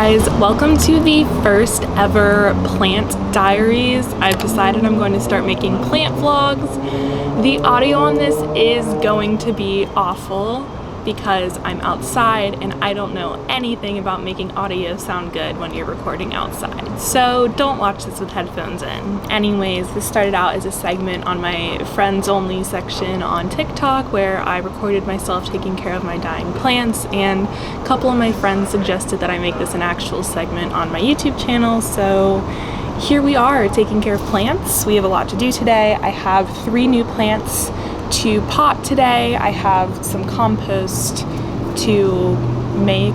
guys, welcome to the first ever plant diaries. I've decided I'm going to start making plant vlogs. The audio on this is going to be awful because I'm outside and I don't know anything about making audio sound good when you're recording outside. So don't watch this with headphones in. Anyways, this started out as a segment on my friends only section on TikTok where I recorded myself taking care of my dying plants, and a couple of my friends suggested that I make this an actual segment on my YouTube channel. So here we are taking care of plants. We have a lot to do today. I have 3 new plants to pot today. I have some compost to make.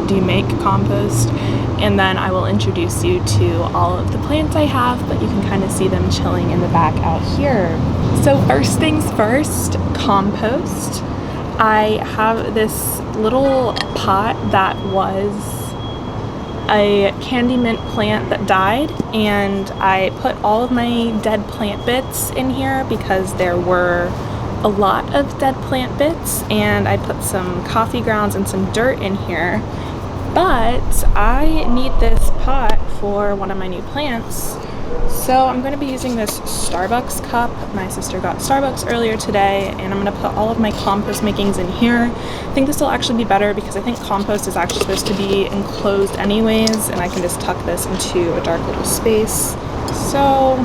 Do you make compost? And then I will introduce you to all of the plants I have, but you can kind of see them chilling in the back out here. So first things first, compost. I have this little pot that was a candy mint plant that died, and I put all of my dead plant bits in here because there were a lot of dead plant bits, and I put some coffee grounds and some dirt in here. But I need this pot for one of my new plants, so I'm going to be using this Starbucks cup. My sister got Starbucks earlier today, and I'm going to put all of my compost makings in here. I think this will actually be better because I think compost is actually supposed to be enclosed anyways, and I can just tuck this into a dark little space. So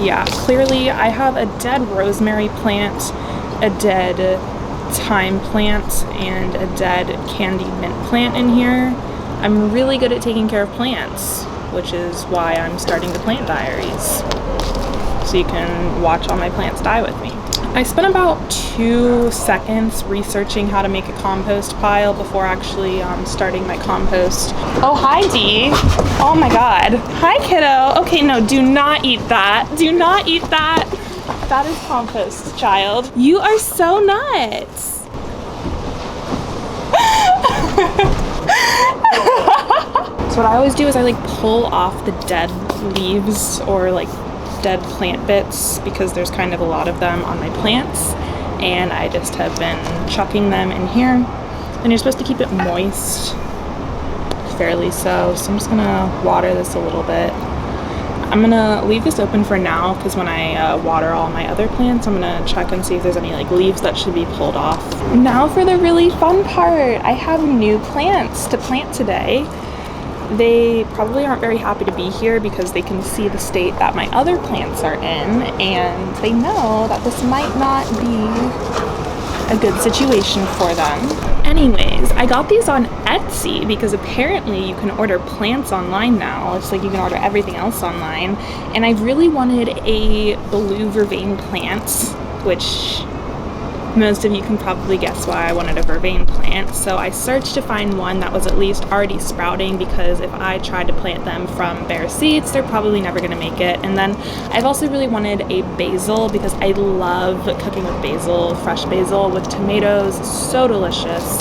yeah, clearly I have a dead rosemary plant, a dead thyme plant, and a dead candy mint plant in here. I'm really good at taking care of plants, which is why I'm starting the plant diaries, so you can watch all my plants die with me. I spent about 2 seconds researching how to make a compost pile before actually starting my compost. Oh, hi Dee. Oh my god. Hi kiddo. Okay, no, do not eat that. Do not eat that. That is compost, child. You are so nuts. So what I always do is I like pull off the dead leaves or like dead plant bits because there's kind of a lot of them on my plants, and I just have been chucking them in here. And you're supposed to keep it moist, fairly so. So I'm just gonna water this a little bit. I'm gonna leave this open for now because when I water all my other plants, I'm gonna check and see if there's any like leaves that should be pulled off. Now for the really fun part. I have new plants to plant today. They probably aren't very happy to be here because they can see the state that my other plants are in, and they know that this might not be a good situation for them. Anyways, I got these on Etsy because apparently you can order plants online now. It's like you can order everything else online. And I really wanted a blue vervain plant, which most of you can probably guess why I wanted a vervain plant. So I searched to find one that was at least already sprouting, because if I tried to plant them from bare seeds, they're probably never going to make it. And then I've also really wanted a basil because I love cooking with basil, fresh basil with tomatoes. So delicious.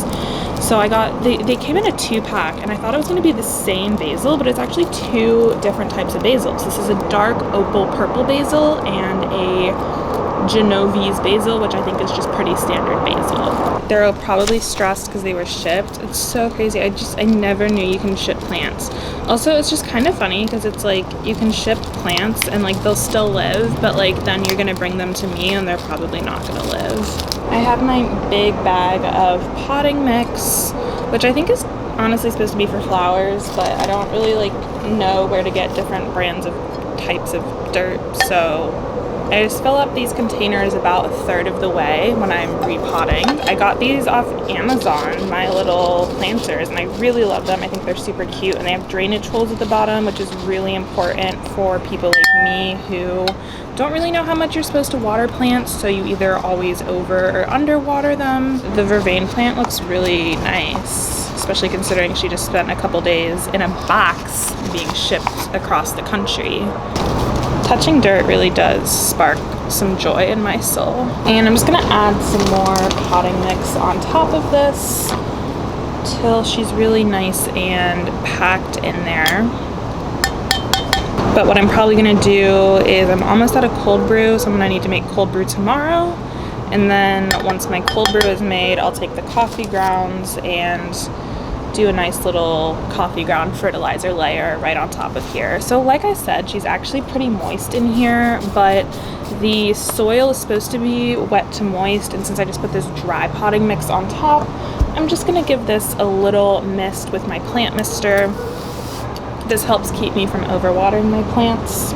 So I got, they came in a 2-pack, and I thought it was going to be the same basil, but it's actually 2 different types of basils. This is a dark opal purple basil and a genovese basil, which I think is just pretty standard basil. They're probably stressed because they were shipped. It's so crazy. I never knew you can ship plants. Also, it's just kind of funny because it's like you can ship plants and like they'll still live, but like then you're gonna bring them to me and they're probably not gonna live. I have my big bag of potting mix, which I think is honestly supposed to be for flowers, but I don't really like know where to get different brands of types of dirt, so I just fill up these containers about 1/3 of the way when I'm repotting. I got these off Amazon, my little planters, and I really love them. I think they're super cute, and they have drainage holes at the bottom, which is really important for people like me who don't really know how much you're supposed to water plants, so you either always over or underwater them. The vervain plant looks really nice, especially considering she just spent a couple days in a box being shipped across the country. Touching dirt really does spark some joy in my soul. And I'm just gonna add some more potting mix on top of this till she's really nice and packed in there. But what I'm probably gonna do is, I'm almost out of cold brew, so I'm gonna need to make cold brew tomorrow. And then once my cold brew is made, I'll take the coffee grounds and do a nice little coffee ground fertilizer layer right on top of here. So like I said, she's actually pretty moist in here, but the soil is supposed to be wet to moist, and since I just put this dry potting mix on top, I'm just gonna give this a little mist with my plant mister. This helps keep me from overwatering my plants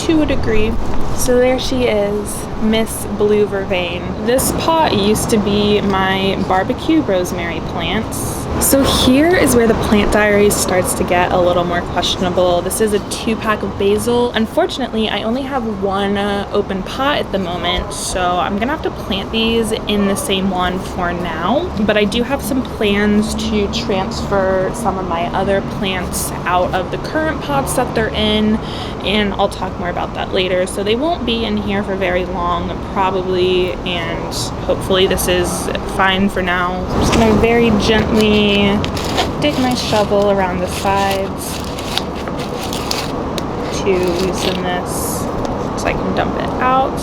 to a degree. So there she is, Miss Blue Vervain. This pot used to be my barbecue rosemary plants. So here is where the plant diaries starts to get a little more questionable. This is a 2-pack of basil. Unfortunately, I only have one open pot at the moment, so I'm gonna have to plant these in the same one for now. But I do have some plans to transfer some of my other plants out of the current pots that they're in, and I'll talk more about that later. So they won't be in here for very long, probably, and hopefully this is fine for now. I'm just gonna very gently dig my shovel around the sides to loosen this so I can dump it out.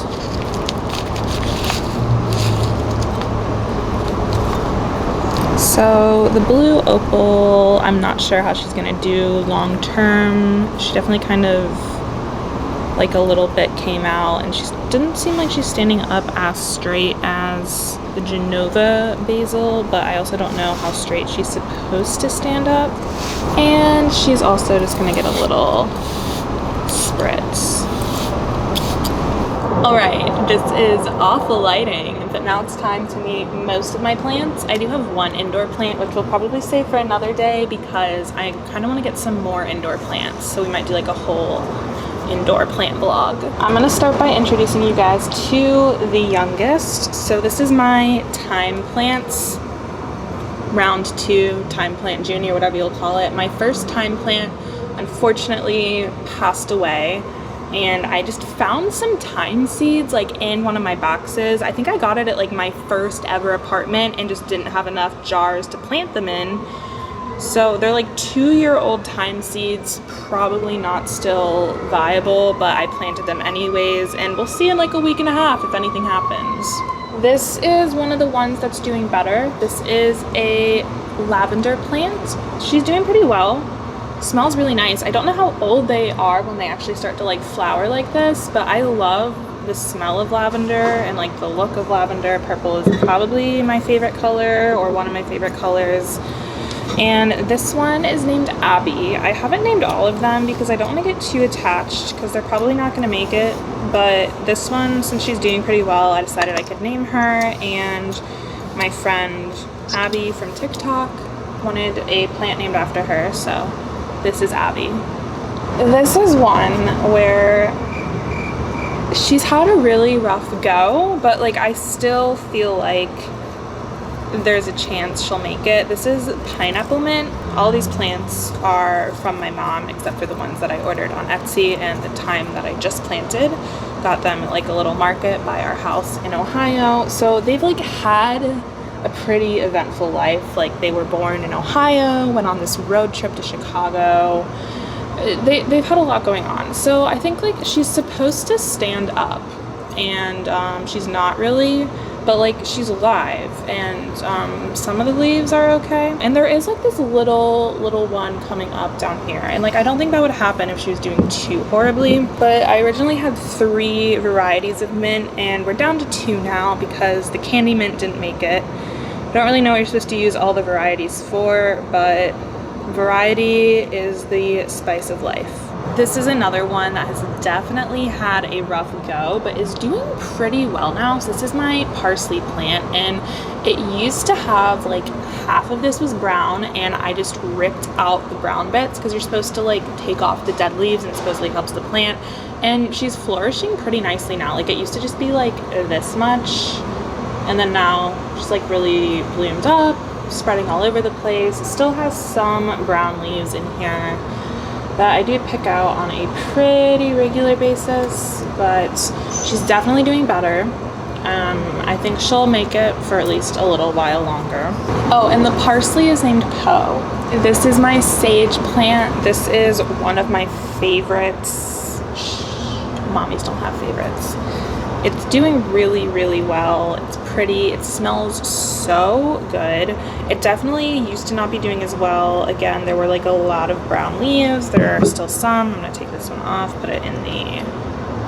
So the blue opal, I'm not sure how she's gonna do long term. She definitely kind of like a little bit came out, and she didn't seem like she's standing up as straight as the Genova basil, but I also don't know how straight she's supposed to stand up. And she's also just gonna get a little spritz. All right, this is awful lighting, but now it's time to meet most of my plants. I do have one indoor plant, which we'll probably save for another day because I kind of want to get some more indoor plants. So we might do like a whole indoor plant vlog. I'm gonna start by introducing you guys to the youngest. So this is my thyme plants, round 2, thyme plant junior, whatever you'll call it. My first thyme plant unfortunately passed away, and I just found some thyme seeds like in one of my boxes. I think I got it at like my first ever apartment and just didn't have enough jars to plant them in. So they're like 2-year-old thyme seeds, probably not still viable, but I planted them anyways, and we'll see in like a week and a half if anything happens. This is one of the ones that's doing better. This is a lavender plant. She's doing pretty well. Smells really nice. I don't know how old they are when they actually start to like flower like this, but I love the smell of lavender and like the look of lavender. Purple is probably my favorite color, or one of my favorite colors. And this one is named Abby. I haven't named all of them because I don't want to get too attached because they're probably not going to make it. But this one, since she's doing pretty well, I decided I could name her. And my friend Abby from TikTok wanted a plant named after her, so this is Abby. This is one where she's had a really rough go, but like I still feel like there's a chance she'll make it. This is pineapple mint. All these plants are from my mom except for the ones that I ordered on Etsy and the thyme that I just planted. Got them at like a little market by our house in Ohio. So they've like had a pretty eventful life. Like they were born in Ohio, went on this road trip to Chicago. They've had a lot going on. So I think like she's supposed to stand up, and she's not really, but like she's alive, and some of the leaves are okay. And there is like this little one coming up down here, and like I don't think that would happen if she was doing too horribly. But I originally had 3 varieties of mint, and we're down to 2 now because the candy mint didn't make it. I don't really know what you're supposed to use all the varieties for, but variety is the spice of life. This is another one that has definitely had a rough go, but is doing pretty well now. So this is my parsley plant, and it used to have like half of this was brown, and I just ripped out the brown bits because you're supposed to like take off the dead leaves, and it supposedly helps the plant. And she's flourishing pretty nicely now. Like it used to just be like this much, and then now she's like really bloomed up, spreading all over the place. It still has some brown leaves in here that I do pick out on a pretty regular basis, but she's definitely doing better. I think she'll make it for at least a little while longer. Oh, and the parsley is named Poe. This is my sage plant. This is one of my favorites. Mommies don't have favorites. It's doing really, really well. It's pretty. It smells so good. It definitely used to not be doing as well. Again, there were like a lot of brown leaves. There are still some. I'm gonna take this one off, put it in the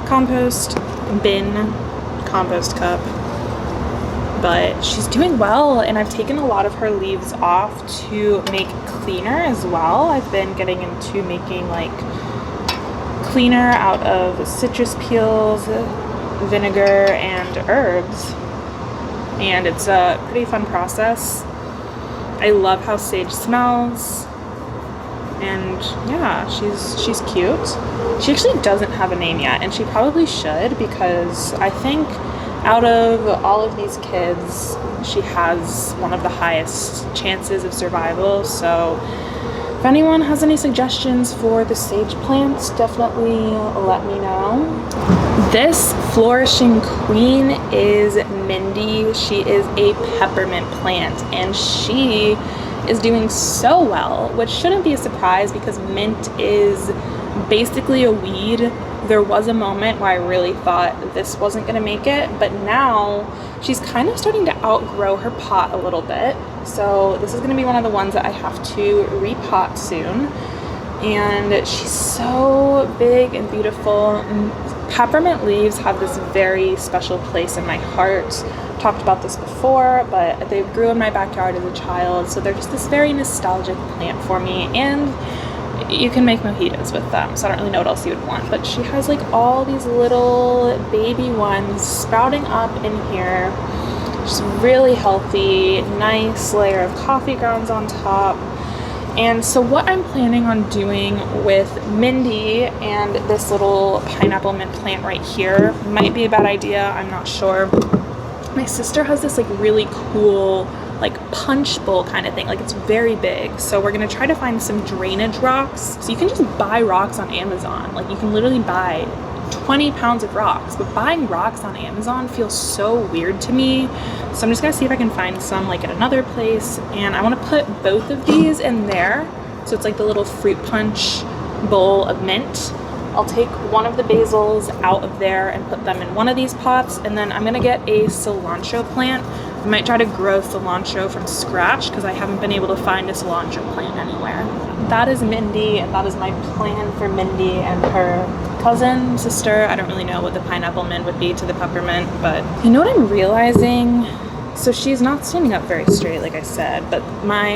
compost bin, compost cup. But she's doing well, and I've taken a lot of her leaves off to make cleaner as well. I've been getting into making like cleaner out of citrus peels, vinegar, and herbs, and it's a pretty fun process. I love how sage smells, and yeah, she's cute. She actually doesn't have a name yet, and she probably should, because I think out of all of these kids, she has one of the highest chances of survival. So if anyone has any suggestions for the sage plants, definitely let me know. This flourishing queen is Mindy. She is a peppermint plant, and she is doing so well, which shouldn't be a surprise because mint is basically a weed. There was a moment where I really thought this wasn't going to make it, but now she's kind of starting to outgrow her pot a little bit. So this is going to be one of the ones that I have to repot soon. And she's so big and beautiful. Peppermint leaves have this very special place in my heart. I've talked about this before, but they grew in my backyard as a child, so they're just this very nostalgic plant for me. And you can make mojitos with them, so I don't really know what else you would want. But she has like all these little baby ones sprouting up in here. She's really healthy, nice layer of coffee grounds on top. And so what I'm planning on doing with Mindy and this little pineapple mint plant right here might be a bad idea, I'm not sure. My sister has this like really cool like punch bowl kind of thing, like it's very big. So we're gonna try to find some drainage rocks. So you can just buy rocks on Amazon. Like you can literally buy 20 pounds of rocks, but buying rocks on Amazon feels so weird to me. So I'm just gonna see if I can find some like at another place, and I wanna put both of these in there. So it's like the little fruit punch bowl of mint. I'll take one of the basils out of there and put them in one of these pots, and then I'm gonna get a cilantro plant. I might try to grow cilantro from scratch because I haven't been able to find a cilantro plant anywhere. That is Mindy, and that is my plan for Mindy and her cousin, sister. I don't really know what the pineapple mint would be to the peppermint, but you know what I'm realizing? So she's not standing up very straight, like I said, but my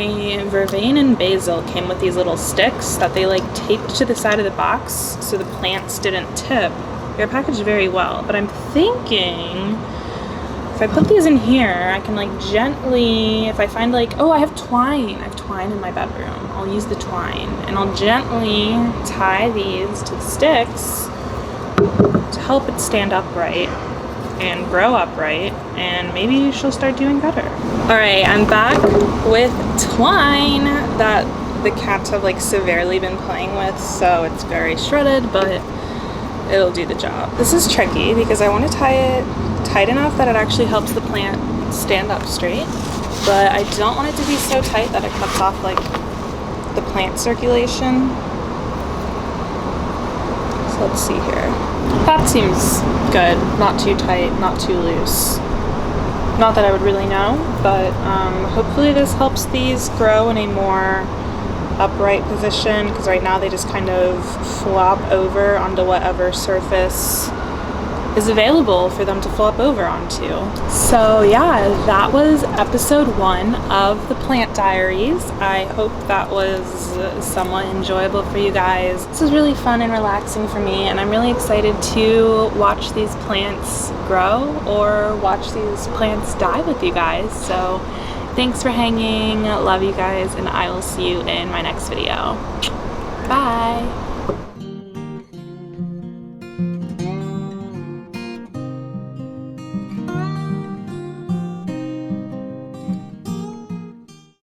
vervain and basil came with these little sticks that they like taped to the side of the box so the plants didn't tip. They're packaged very well, but I'm thinking if I put these in here, I can like gently, if I find like, oh, I have twine in my bedroom. I'll use the twine and I'll gently tie these to the sticks to help it stand upright and grow upright, and maybe she'll start doing better. All right, I'm back with twine that the cats have like severely been playing with, so it's very shredded, but it'll do the job. This is tricky because I want to tie it tight enough that it actually helps the plant stand up straight, but I don't want it to be so tight that it cuts off like the plant circulation. So let's see here. That seems good. Not too tight, not too loose. Not that I would really know, but hopefully this helps these grow in a more upright position, because right now they just kind of flop over onto whatever surface is available for them to flop over onto. So yeah, that was episode 1 of the Plant Diaries. I hope that was somewhat enjoyable for you guys. This is really fun and relaxing for me, and I'm really excited to watch these plants grow or watch these plants die with you guys. So thanks for hanging, love you guys, and I will see you in my next video. Bye!